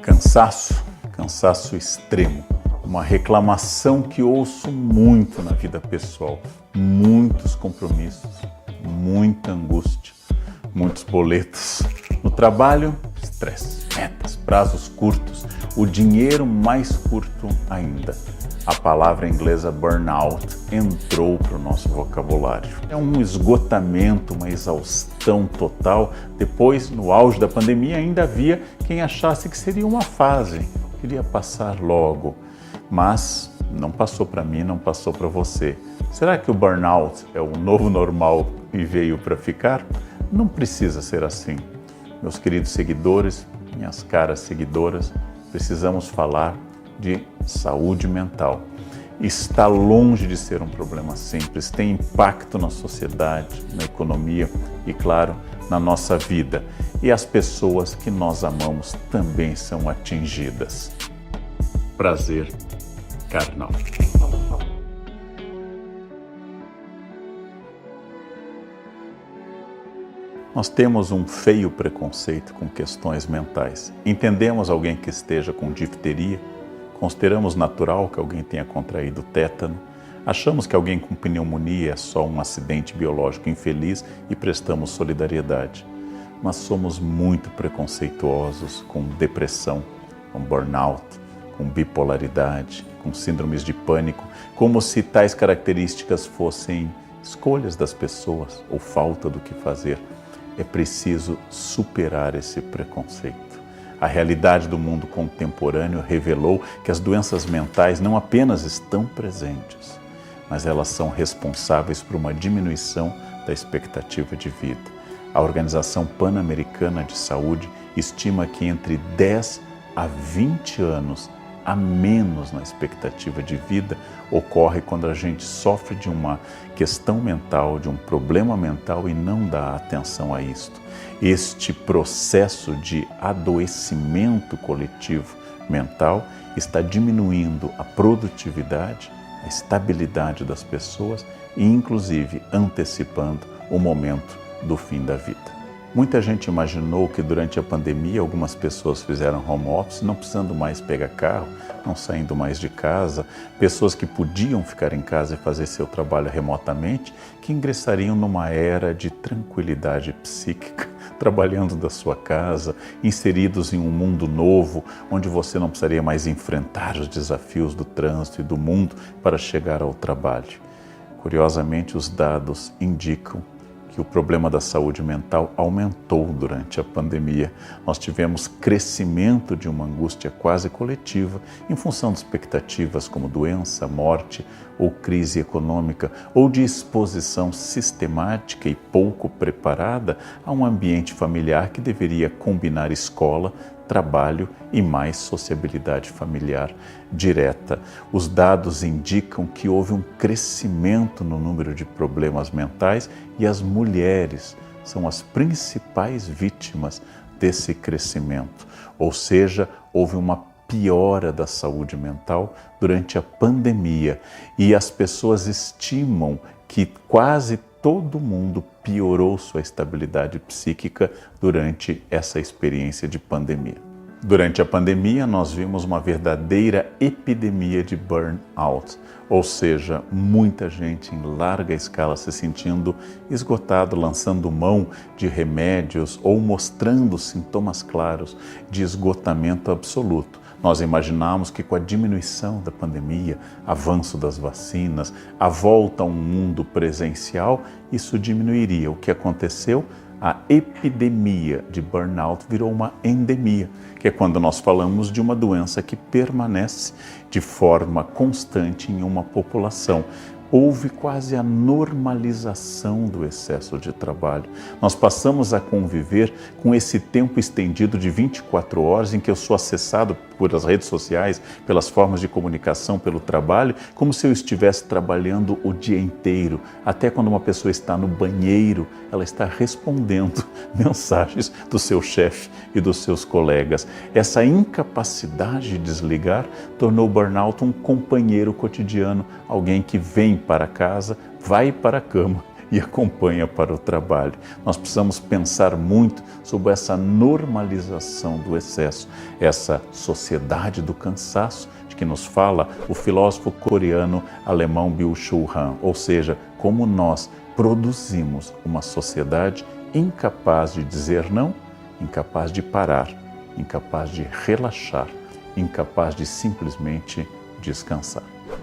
Cansaço extremo, uma reclamação que ouço muito na vida pessoal, muitos compromissos, muita angústia, muitos boletos. No trabalho, estresse, metas, prazos curtos, o dinheiro mais curto ainda. A palavra inglesa burnout entrou para o nosso vocabulário. É um esgotamento, uma exaustão total. Depois, no auge da pandemia, ainda havia quem achasse que seria uma fase, queria passar logo. Mas não passou para mim, não passou para você. Será que o burnout é o novo normal e veio para ficar? Não precisa ser assim. Meus queridos seguidores, minhas caras seguidoras, precisamos falar de saúde mental. Está longe de ser um problema simples, tem impacto na sociedade, na economia e, claro, na nossa vida. E as pessoas que nós amamos também são atingidas. Prazer carnal. Nós temos um feio preconceito com questões mentais. Entendemos alguém que esteja com difteria, consideramos natural que alguém tenha contraído tétano, achamos que alguém com pneumonia é só um acidente biológico infeliz e prestamos solidariedade. Mas somos muito preconceituosos com depressão, com burnout, com bipolaridade, com síndromes de pânico, como se tais características fossem escolhas das pessoas ou falta do que fazer. É preciso superar esse preconceito. A realidade do mundo contemporâneo revelou que as doenças mentais não apenas estão presentes, mas elas são responsáveis por uma diminuição da expectativa de vida. A Organização Pan-Americana de Saúde estima que entre 10 a 20 anos a menos na expectativa de vida ocorre quando a gente sofre de uma questão mental, de um problema mental e não dá atenção a isto. Este processo de adoecimento coletivo mental está diminuindo a produtividade, a estabilidade das pessoas e, inclusive, antecipando o momento do fim da vida. Muita gente imaginou que durante a pandemia algumas pessoas fizeram home office, não precisando mais pegar carro, não saindo mais de casa, pessoas que podiam ficar em casa e fazer seu trabalho remotamente, que ingressariam numa era de tranquilidade psíquica, trabalhando da sua casa, inseridos em um mundo novo, onde você não precisaria mais enfrentar os desafios do trânsito e do mundo para chegar ao trabalho. Curiosamente, os dados indicam que o problema da saúde mental aumentou durante a pandemia. Nós tivemos crescimento de uma angústia quase coletiva em função de expectativas como doença, morte ou crise econômica, ou de exposição sistemática e pouco preparada a um ambiente familiar que deveria combinar escola, trabalho e mais sociabilidade familiar direta. Os dados indicam que houve um crescimento no número de problemas mentais e as mulheres são as principais vítimas desse crescimento. Ou seja, houve uma piora da saúde mental durante a pandemia e as pessoas estimam que quase todo mundo piorou sua estabilidade psíquica durante essa experiência de pandemia. Durante a pandemia, nós vimos uma verdadeira epidemia de burnout, ou seja, muita gente em larga escala se sentindo esgotado, lançando mão de remédios ou mostrando sintomas claros de esgotamento absoluto. Nós imaginamos que com a diminuição da pandemia, avanço das vacinas, a volta a um mundo presencial, isso diminuiria. O que aconteceu? A epidemia de burnout virou uma endemia, que é quando nós falamos de uma doença que permanece de forma constante em uma população. Houve quase a normalização do excesso de trabalho. Nós passamos a conviver com esse tempo estendido de 24 horas em que eu sou acessado por as redes sociais, pelas formas de comunicação, pelo trabalho, como se eu estivesse trabalhando o dia inteiro. Até quando uma pessoa está no banheiro, ela está respondendo mensagens do seu chefe e dos seus colegas. Essa incapacidade de desligar tornou o burnout um companheiro cotidiano, alguém que vem para casa, vai para a cama e acompanha para o trabalho. Nós precisamos pensar muito sobre essa normalização do excesso, essa sociedade do cansaço de que nos fala o filósofo coreano alemão Byung-Chul Han, ou seja, como nós produzimos uma sociedade incapaz de dizer não, incapaz de parar, incapaz de relaxar, incapaz de simplesmente descansar.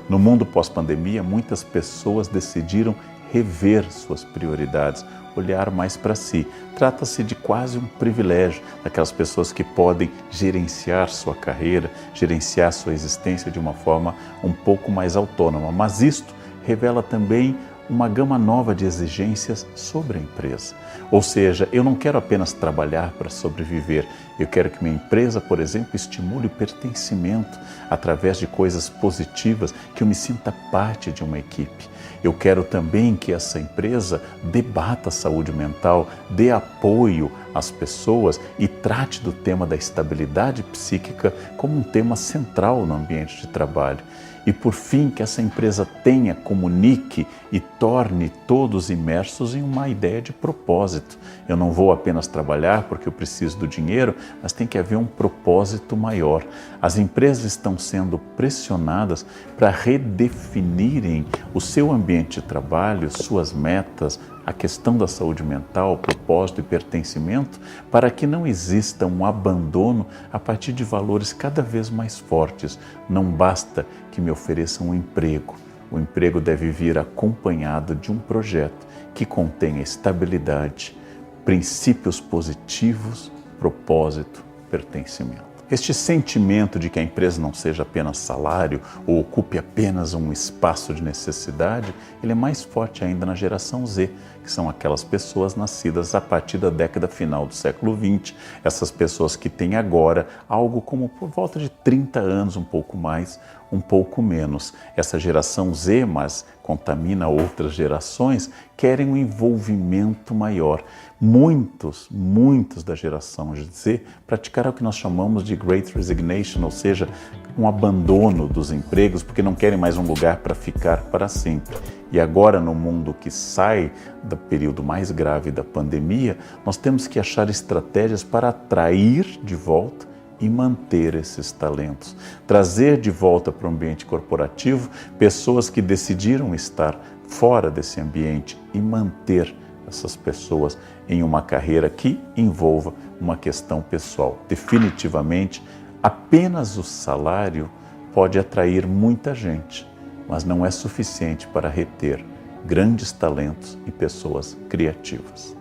No mundo pós-pandemia, muitas pessoas decidiram rever suas prioridades, olhar mais para si. Trata-se de quase um privilégio daquelas pessoas que podem gerenciar sua carreira, gerenciar sua existência de uma forma um pouco mais autônoma. Mas isto revela também uma gama nova de exigências sobre a empresa. Ou seja, eu não quero apenas trabalhar para sobreviver, eu quero que minha empresa, por exemplo, estimule o pertencimento através de coisas positivas, que eu me sinta parte de uma equipe. Eu quero também que essa empresa debata a saúde mental, dê apoio às pessoas e trate do tema da estabilidade psíquica como um tema central no ambiente de trabalho. E por fim, que essa empresa tenha, comunique e torne todos imersos em uma ideia de propósito. Eu não vou apenas trabalhar porque eu preciso do dinheiro, mas tem que haver um propósito maior. As empresas estão sendo pressionadas para redefinirem o seu ambiente de trabalho, suas metas, a questão da saúde mental, propósito e pertencimento, para que não exista um abandono a partir de valores cada vez mais fortes. Não basta que me ofereçam um emprego. O emprego deve vir acompanhado de um projeto que contenha estabilidade, princípios positivos, propósito, pertencimento. Este sentimento de que a empresa não seja apenas salário ou ocupe apenas um espaço de necessidade, ele é mais forte ainda na geração Z, que são aquelas pessoas nascidas a partir da década final do século XX, essas pessoas que têm agora algo como por volta de 30 anos, um pouco mais, um pouco menos. Essa geração Z, mas contamina outras gerações, querem um envolvimento maior. Muitos da geração Z praticaram o que nós chamamos de Great Resignation, ou seja, um abandono dos empregos porque não querem mais um lugar para ficar para sempre. E agora, no mundo que sai do período mais grave da pandemia, nós temos que achar estratégias para atrair de volta e manter esses talentos. Trazer de volta para o ambiente corporativo pessoas que decidiram estar fora desse ambiente e manter essas pessoas em uma carreira que envolva uma questão pessoal. Definitivamente, apenas o salário pode atrair muita gente, mas não é suficiente para reter grandes talentos e pessoas criativas.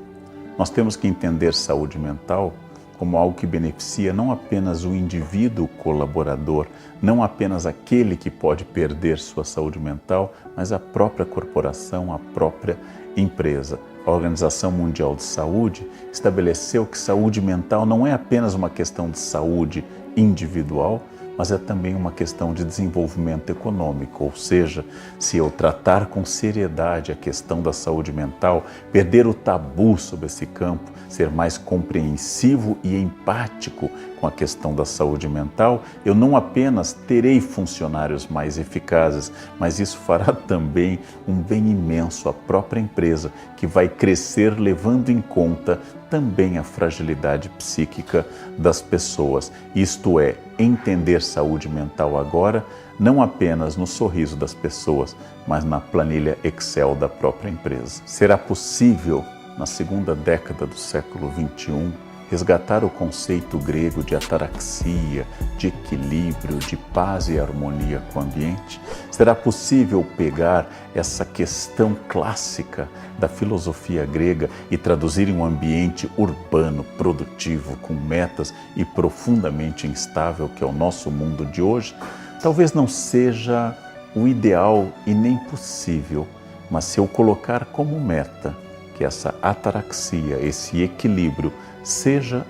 Nós temos que entender saúde mental como algo que beneficia não apenas o indivíduo colaborador, não apenas aquele que pode perder sua saúde mental, mas a própria corporação, a própria empresa. A Organização Mundial de Saúde estabeleceu que saúde mental não é apenas uma questão de saúde individual, mas é também uma questão de desenvolvimento econômico, ou seja, se eu tratar com seriedade a questão da saúde mental, perder o tabu sobre esse campo, ser mais compreensivo e empático com a questão da saúde mental, eu não apenas terei funcionários mais eficazes, mas isso fará também um bem imenso à própria empresa, que vai crescer levando em conta também a fragilidade psíquica das pessoas. Isto é, entender saúde mental agora, não apenas no sorriso das pessoas, mas na planilha Excel da própria empresa. Será possível, na segunda década do século XXI, resgatar o conceito grego de ataraxia, de equilíbrio, de paz e harmonia com o ambiente? Será possível pegar essa questão clássica da filosofia grega e traduzir em um ambiente urbano, produtivo, com metas e profundamente instável, que é o nosso mundo de hoje? Talvez não seja o ideal e nem possível, mas se eu colocar como meta que essa ataraxia, esse equilíbrio, seja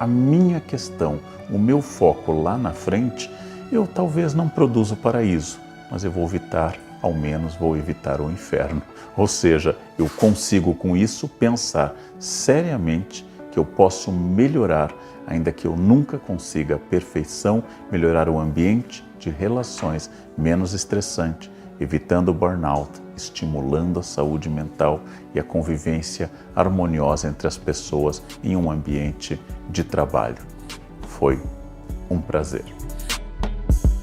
a minha questão, o meu foco lá na frente, eu talvez não produza o paraíso, mas eu vou evitar, ao menos vou evitar o inferno. Ou seja, eu consigo com isso pensar seriamente que eu posso melhorar, ainda que eu nunca consiga a perfeição, melhorar o ambiente de relações menos estressante evitando o burnout, estimulando a saúde mental e a convivência harmoniosa entre as pessoas em um ambiente de trabalho. Foi um prazer.